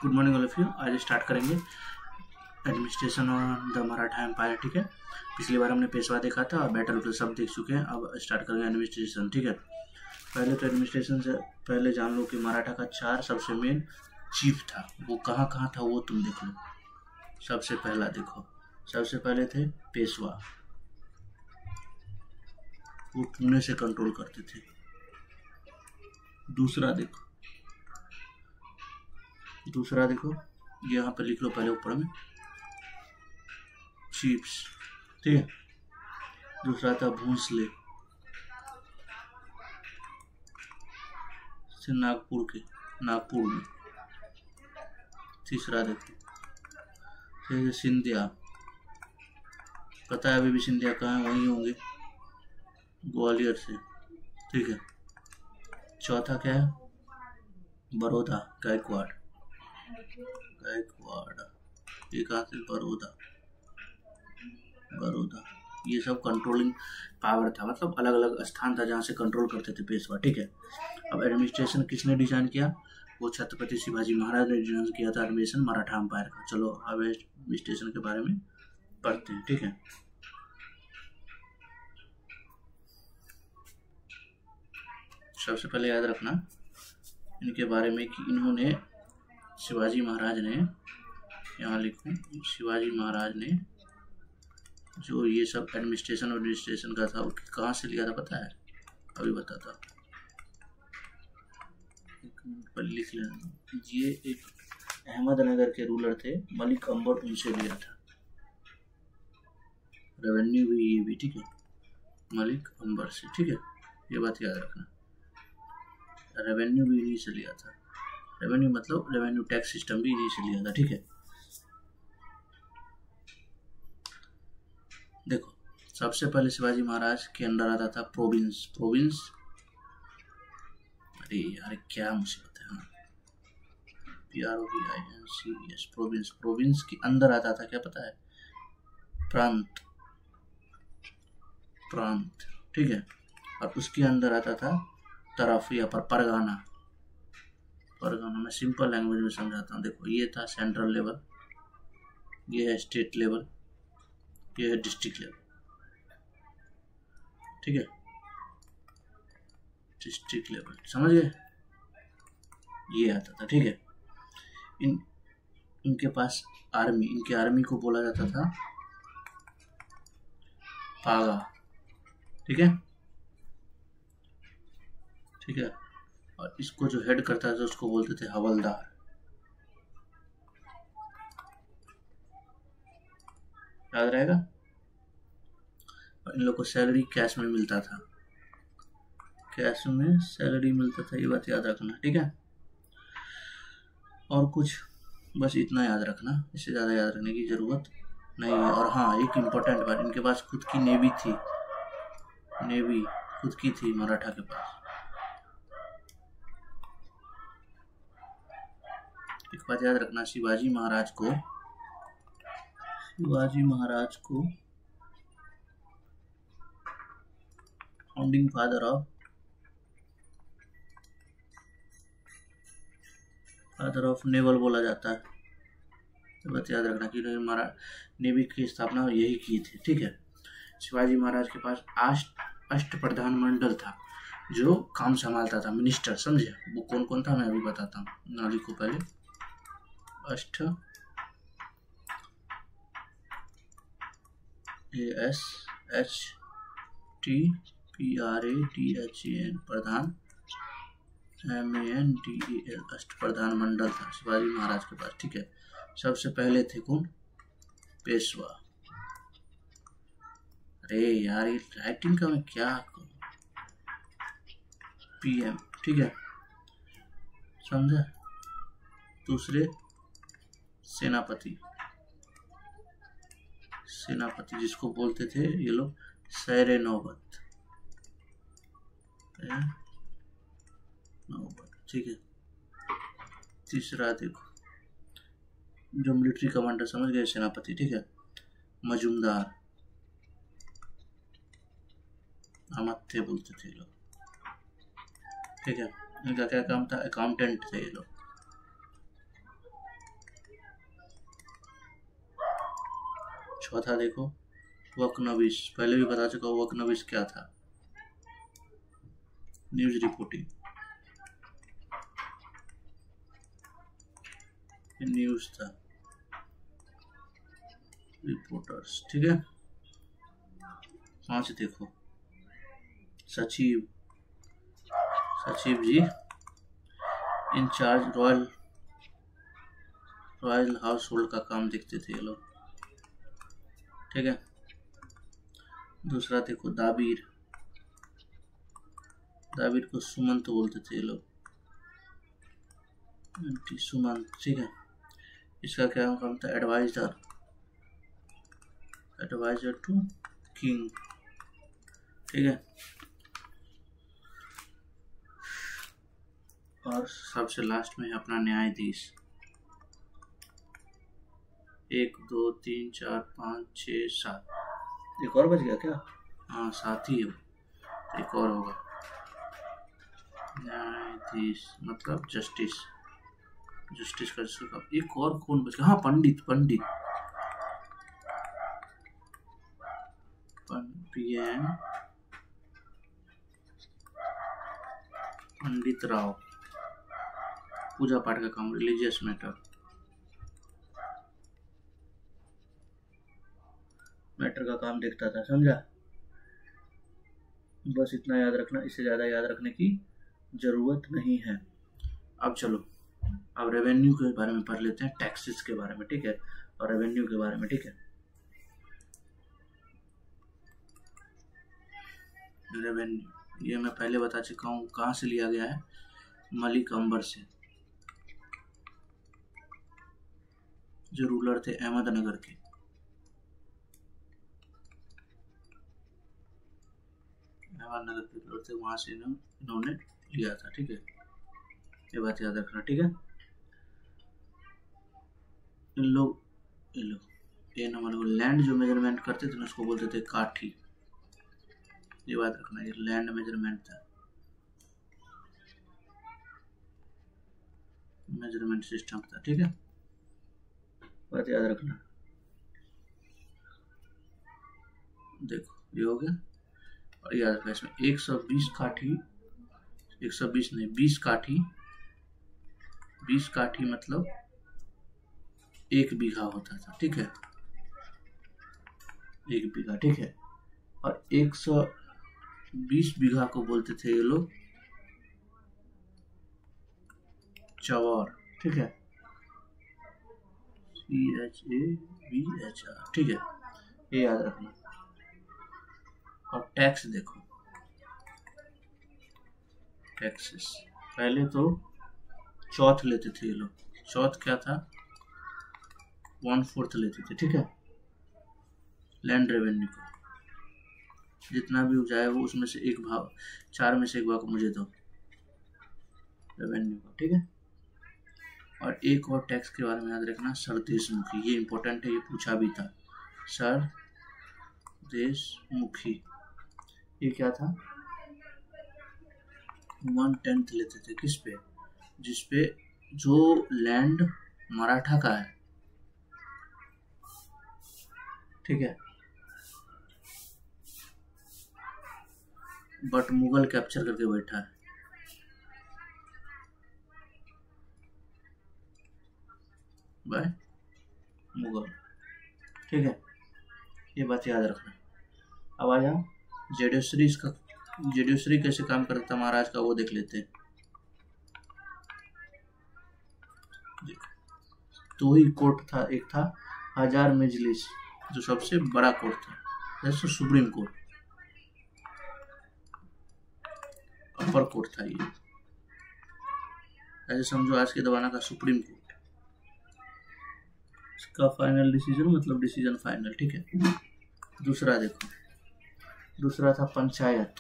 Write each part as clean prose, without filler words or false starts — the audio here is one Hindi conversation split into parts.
Good morning all of you. आज स्टार्ट करेंगे administration on the Maratha empire. ठीक है, पिछली बार हमने पेशवा देखा था और बैटल उटल सब देख चुके हैं। अब स्टार्ट करेंगे एडमिनिस्ट्रेशन। ठीक है, पहले तो एडमिनिस्ट्रेशन से पहले जान लो कि मराठा का 4 सबसे मेन चीफ था। वो कहाँ कहाँ था वो तुम देख लो। सबसे पहला देखो, सबसे पहले थे पेशवा, वो पुणे से कंट्रोल करते थे। दूसरा देखो ये यहाँ पे लिख लो पहले ऊपर में चीफ्स। ठीक है, दूसरा था भोंसले से नागपुर में। तीसरा देखो सिंधिया, पता है अभी भी सिंधिया कहाँ है, वहीं होंगे ग्वालियर से। ठीक है, चौथा क्या है, बड़ौदा, गायकवाड़। ये कहाँ से, बड़ौदा। ये सब कंट्रोलिंग पावर था, मतलब अलग अलग स्थान था जहाँ से कंट्रोल करते थे पेशवा। ठीक है, अब एडमिनिस्ट्रेशन किसने डिजाइन किया, वो छत्रपति शिवाजी महाराज ने डिजाइन किया था एडमिनिस्ट्रेशन मराठा एम्पायर का। चलो अब एडमिनिस्ट्रेशन के बारे में पढ़ते हैं। ठीक है, सबसे पहले याद रखना इनके बारे में कि इन्होंने शिवाजी महाराज ने, यहाँ लिखूं, शिवाजी महाराज ने जो ये सब एडमिनिस्ट्रेशन का था वो कहाँ से लिया था पता है, अभी बताता, पर लिख लेना। ये एक अहमदनगर के रूलर थे मलिक अंबर, उनसे लिया था रेवेन्यू भी, ये भी। ठीक है, मलिक अंबर से। ठीक है, ये बात याद रखना, रेवेन्यू भी इन्हीं से लिया था। रेवेन्यू मतलब रेवेन्यू टैक्स सिस्टम भी इन्हीं से लिया था। ठीक है, देखो सबसे पहले शिवाजी महाराज के अंडर आता था प्रोविंस। अरे यार क्या मुसीबत है। हाँ, PROVINCES, प्रोविंस के अंदर आता था क्या पता है, प्रांत। ठीक है, और उसके अंदर आता था तरफ या परगाना। मैं सिंपल लैंग्वेज में समझाता हूँ। देखो ये था सेंट्रल लेवल, ये है स्टेट लेवल, ये है डिस्ट्रिक्ट लेवल। ठीक है, डिस्ट्रिक्ट लेवल समझ गए, ये आता था। ठीक है, इनके पास आर्मी, इनके आर्मी को बोला जाता था पागा। ठीक है, और इसको जो हेड करता था उसको बोलते थे हवलदार। याद रहेगा। और इन लोग को सैलरी कैश में मिलता था, कैश में सैलरी मिलता था, ये बात याद रखना। ठीक है, और कुछ बस इतना याद रखना, इससे ज़्यादा याद रखने की ज़रूरत नहीं है। और हाँ, एक इम्पोर्टेंट बात, इनके पास खुद की नेवी खुद की थी मराठा के पास। एक बात याद रखना, शिवाजी महाराज को फाउंडिंग फादर ऑफ नेवल बोला जाता है। तो बात याद रखना कि हमारा नेवी की स्थापना यही की थी। ठीक है, शिवाजी महाराज के पास अष्ट प्रधान मंडल था जो काम संभालता था, मिनिस्टर। समझे, वो कौन कौन था मैं अभी बताता हूँ, ना लिखो पहले। अष्ट, ASHTPRADHAN, प्रधान MANDAL, अष्ट प्रधान मंडल था शिवाजी महाराज के पास। ठीक है, सबसे पहले थे कौन, पेशवा। अरे यार ये राइटिंग का मैं क्या करूं, PM। ठीक है, समझा। दूसरे सेनापति जिसको बोलते थे ये लोग सैरे नौबत। ठीक है, तीसरा देखो जो मिलिट्री कमांडर, समझ गए, सेनापति। ठीक है, मजूमदार, अमात्य बोलते थे लोग। ठीक है, इनका क्या काम था, अकाउंटेंट थे ये लोग। चौथा देखो वकनविश, पहले भी बता चुका हूँ वकनविश क्या था, न्यूज रिपोर्टिंग, न्यूज था, रिपोर्टर्स, ठीक है। 5 देखो सचिव, सचिव जी इंचार्ज रॉयल हाउस होल्ड का काम देखते थे ये लोग, ठीक है। दूसरा देखो दाबीर, दाबीर को सुमंत बोलते थे ये लोग, सुमंत, ठीक है। इसका क्या काम था, एडवाइजर, एडवाइजर टू किंग, ठीक है। और सबसे लास्ट में है अपना न्यायाधीश, 1 2 3 4 5 6 7, एक और बच गया क्या, हाँ 7 ही है, एक और होगा, न्यायाधीश मतलब जस्टिस, जस्टिस का एक और कौन बच गया, हाँ पंडित, पंडित PM पंडित राव, पूजा पाठ का काम, रिलीजियस मैटर का काम देखता था, समझा। बस इतना याद रखना, इससे ज्यादा याद रखने की जरूरत नहीं है। अब चलो, अब रेवेन्यू के बारे में पढ़ लेते हैं, टैक्सेस के बारे में, ठीक है, और रेवेन्यू के बारे में, ठीक है। रेवेन्यू ये मैं पहले बता चुका हूँ, कहाँ से लिया गया है, मलिक अंबर से, जो रूलर थे अहमदनगर के, अहमदनगर के रूलर थे, वहां से इन्होंने लिया था, ठीक है, ये बात याद रखना, ठीक है। इन लोग ये नंबर लैंड जो मेजरमेंट करते थे उसको बोलते थे काठी, ये बात रखना, ये लैंड मेजरमेंट था, मेजरमेंट सिस्टम था, ठीक है, बात याद रखना। देखो ये हो गया, और याद रखना इसमें 120 काठी, 120 नहीं 20 काठी, 20 काठी मतलब 1 बीघा होता था, ठीक है, 1 बीघा, ठीक है। और 120 बीघा को बोलते थे ये लोग चौर, ठीक है, CHAVHR, ठीक है, ये याद रखना। और टैक्स देखो, टैक्सेस पहले तो चौथ लेते थे ये लोग, चौथ क्या था, 1/4 लेते थे, ठीक है, लैंड रेवेन्यू को, जितना भी उपजाए वो उसमें से 1 भाग, 4 में से 1 भाग मुझे दो रेवेन्यू को, ठीक है। और एक और टैक्स के बारे में याद रखना, सरदेशमुखी, ये इंपॉर्टेंट है, ये पूछा भी था, सरदेशमुखी, ये क्या था, 1/10 लेते थे, किस पे, जिसपे जो लैंड मराठा का है, ठीक है, बट मुगल कैप्चर करके बैठा है, बाय मुगल, ठीक है, ये बात याद रखना। अब आ जाओ जेडियोसरी, इसका जेडियोसरी कैसे काम करता था महाराज का, वो देख लेते हैं। तो ही कोर्ट था, एक था हजार मजलिस, जो सबसे बड़ा कोर्ट था, जैसे सुप्रीम कोर्ट, अपर कोर्ट था ये, ऐसे समझो आज के जमाना का सुप्रीम कोर्ट, इसका फाइनल डिसीजन मतलब डिसीजन फाइनल, ठीक है। दूसरा देखो, दूसरा था पंचायत,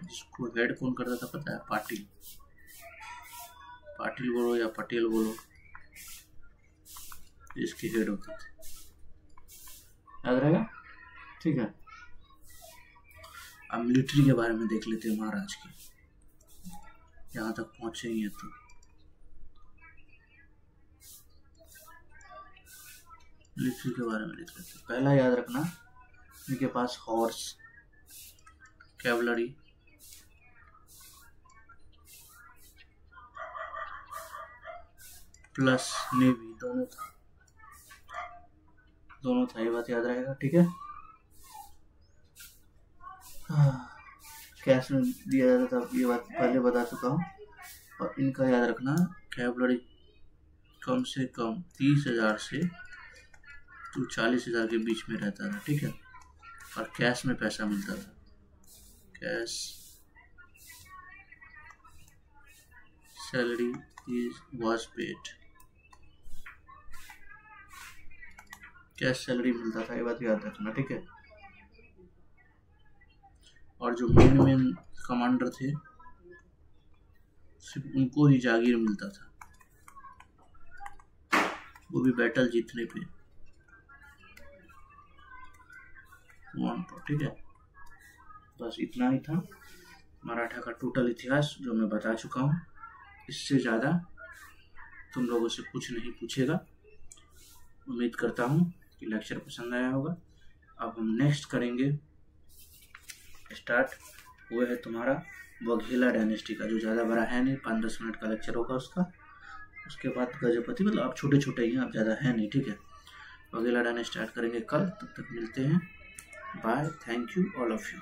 जिसको हेड कौन करता था पता है, पाटिल, पाटिल बोलो या पटेल बोलो, इसके हेड होते थे, याद रहेगा, ठीक है। अब मिलिट्री के बारे में देख लेते हैं महाराज की, यहाँ तक पहुंचे ही है तो मिलिट्री के बारे में लिख लेते हैं। पहला याद रखना, इनके पास हॉर्स, कैवलरी, प्लस नेवी दोनों था, ये बात याद रहेगा, ठीक है। कैश में दिया जाता था, ये बात पहले बता चुका हूँ। और इनका याद रखना, कैवलरी कम से कम 30,000 से तो 40,000 के बीच में रहता था, ठीक है। और कैश में पैसा मिलता था, cash salary was paid, cash salary मिलता था, ये बात याद रखना, ठीक है। और जो मेन कमांडर थे सिर्फ उनको ही जागीर मिलता था, वो भी बैटल जीतने पे, ठीक है। बस इतना ही था मराठा का टोटल इतिहास जो मैं बता चुका हूँ। इससे ज़्यादा तुम लोगों से कुछ नहीं पूछेगा। उम्मीद करता हूँ कि लेक्चर पसंद आया होगा। अब हम नेक्स्ट करेंगे स्टार्ट, वो है तुम्हारा वघेला डायनेस्टी का, जो ज़्यादा बड़ा है नहीं, 5-10 मिनट का लेक्चर होगा उसका। उसके बाद गजपति, मतलब आप छोटे छोटे ही हैं, आप ज़्यादा है नहीं, ठीक है। वघेला डायनेस्टी स्टार्ट करेंगे कल, तब तक मिलते हैं, bye, thank you all of you.